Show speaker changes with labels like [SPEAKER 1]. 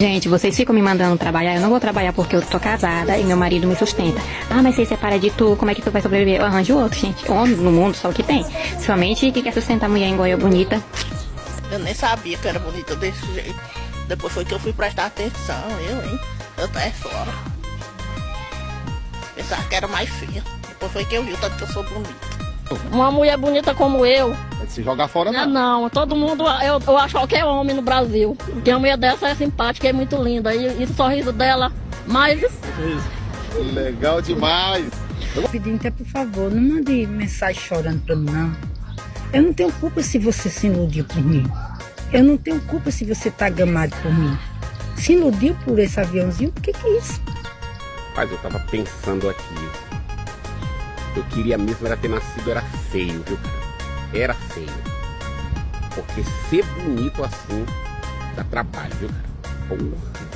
[SPEAKER 1] Gente, vocês ficam me mandando trabalhar, eu não vou trabalhar porque eu tô casada e meu marido me sustenta. Ah, mas se você separa de tu, como é que tu vai sobreviver? Eu arranjo outro, gente. Homem no mundo só o que tem. Somente que quer sustentar a mulher igual eu bonita.
[SPEAKER 2] Eu nem sabia que era bonita desse jeito. Depois foi que eu fui prestar atenção, eu tô fora. Pensava que era mais feia. Depois foi que eu vi o tanto que eu sou bonita.
[SPEAKER 3] Uma mulher bonita como eu.
[SPEAKER 4] Se jogar fora, não.
[SPEAKER 3] Não, todo mundo, eu acho qualquer homem no Brasil. Porque uma mulher dessa é simpática, é muito linda. E o sorriso dela, mas...
[SPEAKER 4] Legal demais.
[SPEAKER 5] Pedindo até, por favor, não mande mensagem chorando pra mim, não. Eu não tenho culpa se você se iludiu por mim. Eu não tenho culpa se você tá gamado por mim. Se iludiu por esse aviãozinho, o que é isso?
[SPEAKER 6] Mas eu tava pensando aqui. Eu queria mesmo era ter nascido, era feio, viu, cara? Era feio. Porque ser bonito assim dá trabalho, viu, cara? Porra.